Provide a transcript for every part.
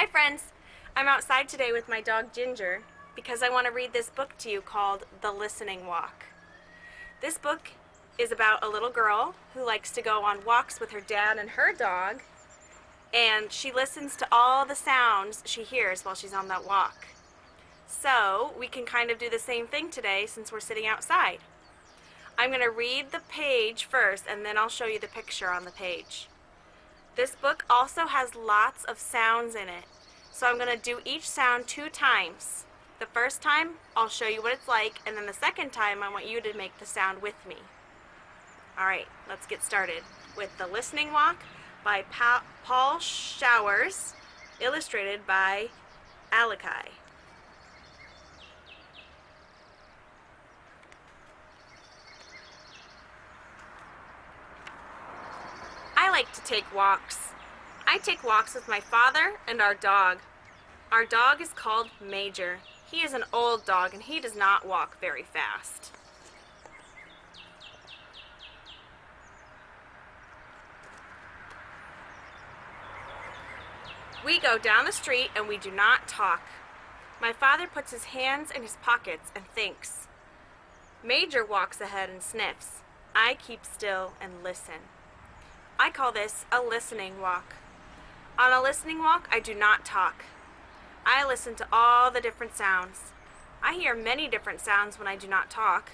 friends! I'm outside today with my dog Ginger because I want to read this book to you called The Listening Walk. This book is about a little girl who likes to go on walks with her dad and her dog, and she listens to all the sounds she hears while she's on that walk. So we can kind of do the same thing today since we're sitting outside. I'm going to read the page first and then I'll show you the picture on the page. This book also has lots of sounds in it, so I'm going to do each sound 2 times. The first time I'll show you what it's like, and then the second time I want you to make the sound with me. Alright, let's get started with The Listening Walk by Paul Showers, illustrated by Alakai. I like to take walks. I take walks with my father and our dog. Our dog is called Major. He is an old dog and he does not walk very fast. We go down the street and we do not talk. My father puts his hands in his pockets and thinks. Major walks ahead and sniffs. I keep still and listen. I call this a listening walk. On a listening walk, I do not talk. I listen to all the different sounds. I hear many different sounds when I do not talk.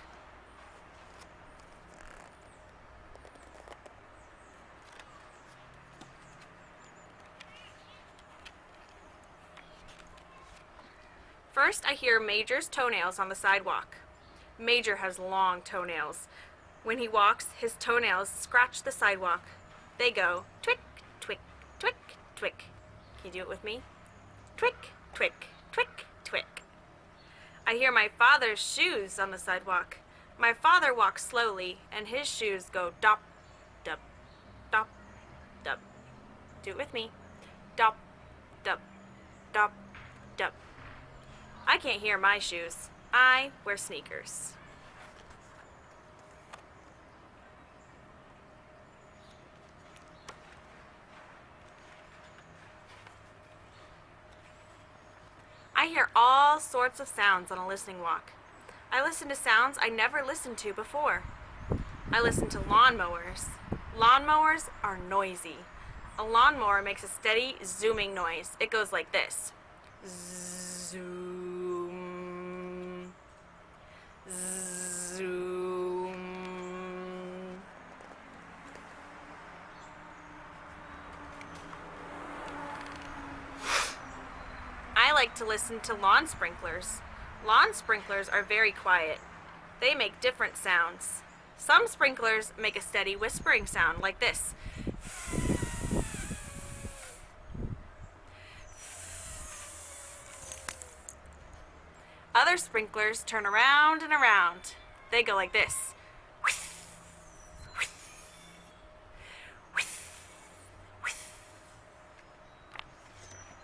First, I hear Major's toenails on the sidewalk. Major has long toenails. When he walks, his toenails scratch the sidewalk. They go twick, twick, twick, twick. Can you do it with me? Twick, twick, twick, twick. I hear my father's shoes on the sidewalk. My father walks slowly, and his shoes go dop, dop, dop, dop. Do it with me. Dop, dop, dop, dop. I can't hear my shoes. I wear sneakers. I hear all sorts of sounds on a listening walk. I listen to sounds I never listened to before. I listen to lawnmowers. Lawnmowers are noisy. A lawnmower makes a steady zooming noise. It goes like this. Zoom. Zoom. I like to listen to lawn sprinklers. Lawn sprinklers are very quiet. They make different sounds. Some sprinklers make a steady whispering sound like this. Other sprinklers turn around and around. They go like this.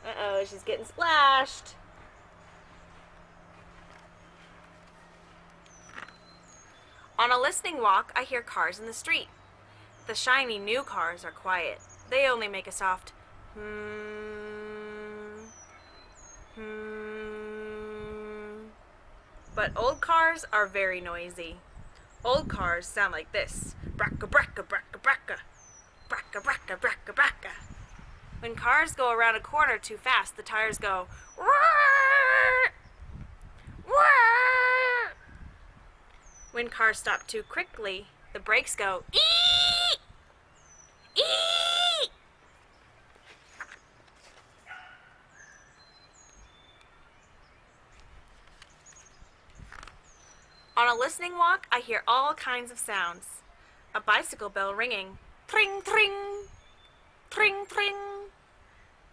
Uh-oh, she's getting splashed. On a listening walk, I hear cars in the street. The shiny new cars are quiet. They only make a soft But old cars are very noisy. Old cars sound like this. Bracka, bracka, bracka, bracka. Bracka, bracka, bracka, bracka. When cars go around a corner too fast, the tires go whirr, whirr. When cars stop too quickly, the brakes go ee, ee. On a listening walk, I hear all kinds of sounds. A bicycle bell ringing, tring, tring, tring, tring.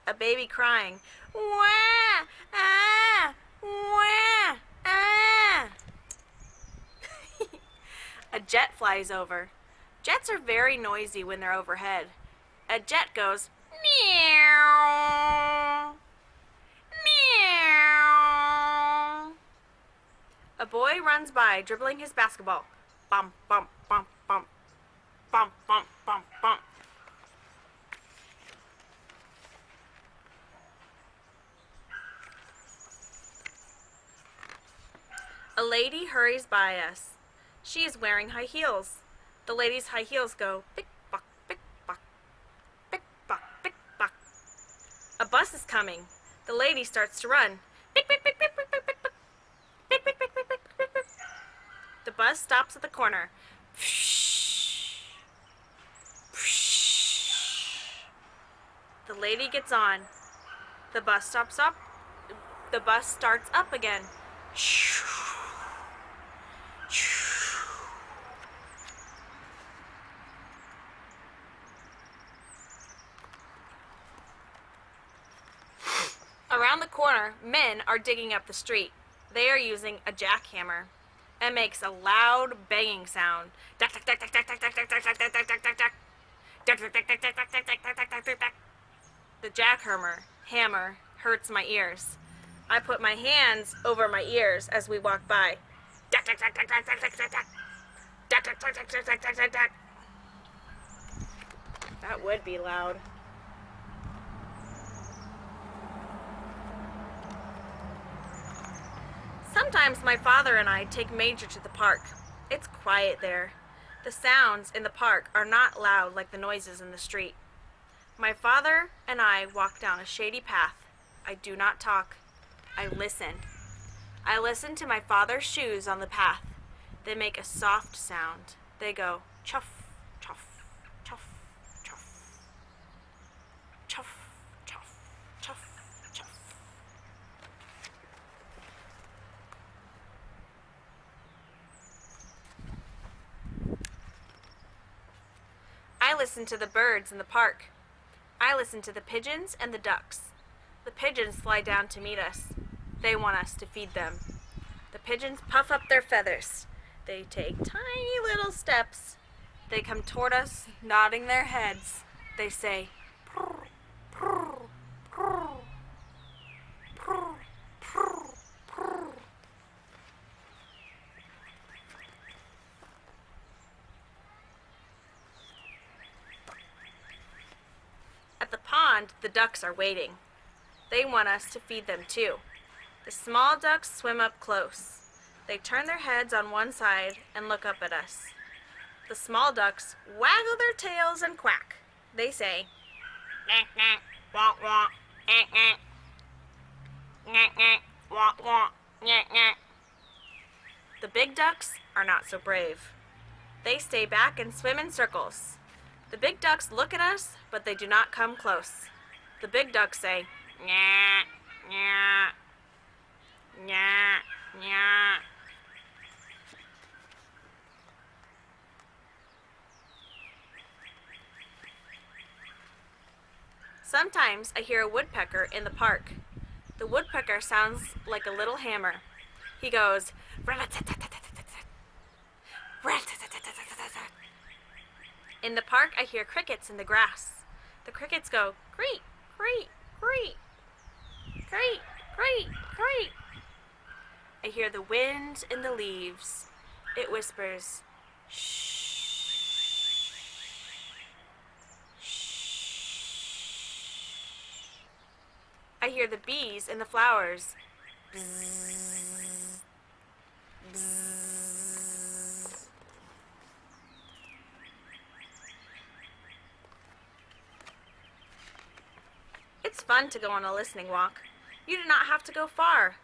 A baby crying, wah, ah, wah, ah. A jet flies over. Jets are very noisy when they're overhead. A jet goes, meow, meow. A boy runs by, dribbling his basketball. Bump, bump, bump, bump, bump, bump, bump, bump. lady hurries by us. She is wearing high heels. The lady's high heels go pick, buck, pick, buck, pick, buck, pick, buck. A bus is coming. The lady starts to run. Pick, pick, pick, pick, pick, pick, pick, pick. Pick, pick, pick, pick, pick, pick, pick. The bus stops at the corner. The lady gets on. The bus stops up. The bus starts up again. Around the corner, men are digging up the street. They are using a jackhammer. It makes a loud banging sound. The jackhammer hurts my ears. I put my hands over my ears as we walk by. That would be loud. Sometimes my father and I take Major to the park. It's quiet there. The sounds in the park are not loud like the noises in the street. My father and I walk down a shady path. I do not talk. I listen. I listen to my father's shoes on the path. They make a soft sound. They go chuff, chuff, chuff, chuff, chuff, chuff, chuff, chuff. I listen to the birds in the park. I listen to the pigeons and the ducks. The pigeons fly down to meet us. They want us to feed them. The pigeons puff up their feathers. They take tiny little steps. They come toward us, nodding their heads. They say, purr, purr, purr, purr, purr, purr. At the pond, the ducks are waiting. They want us to feed them too. The small ducks swim up close. They turn their heads on one side and look up at us. The small ducks waggle their tails and quack. They say, "Quack, quack, quack, quack, quack, quack. Quack, quack, quack, quack, quack, quack." The big ducks are not so brave. They stay back and swim in circles. The big ducks look at us, but they do not come close. The big ducks say, "Nya, nya, nya, nya." Sometimes I hear a woodpecker in the park. The woodpecker sounds like a little hammer. He goes, in the park I hear crickets in the grass. The crickets go, "Greet, greet, greet, greet, greet, greet." I hear the wind in the leaves. It whispers, "Shh." I hear the bees in the flowers. Bzzz, bzzz. It's fun to go on a listening walk. You do not have to go far.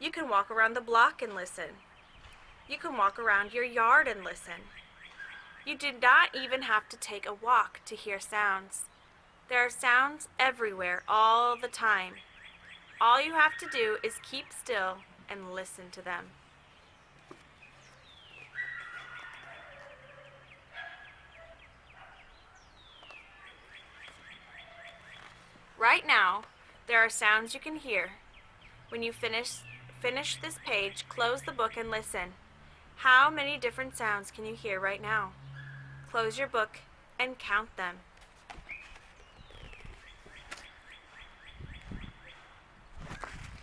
You can walk around the block and listen. You can walk around your yard and listen. You do not even have to take a walk to hear sounds. There are sounds everywhere all the time. All you have to do is keep still and listen to them. Right now, there are sounds you can hear. When you finish this page, close the book and listen. How many different sounds can you hear right now? Close your book and count them.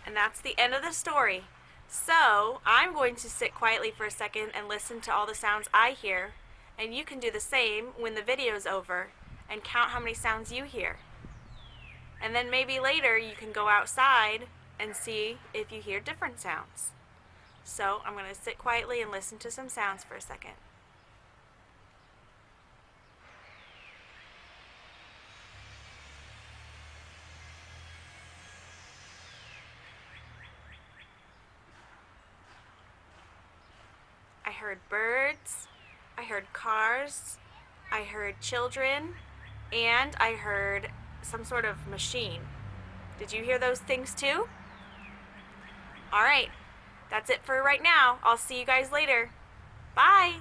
And that's the end of the story. So, I'm going to sit quietly for a second and listen to all the sounds I hear, and you can do the same when the video's over and count how many sounds you hear. And then maybe later you can go outside and see if you hear different sounds. So I'm going to sit quietly and listen to some sounds for a second. I heard birds, I heard cars, I heard children, and I heard some sort of machine. Did you hear those things too? All right, that's it for right now. I'll see you guys later. Bye.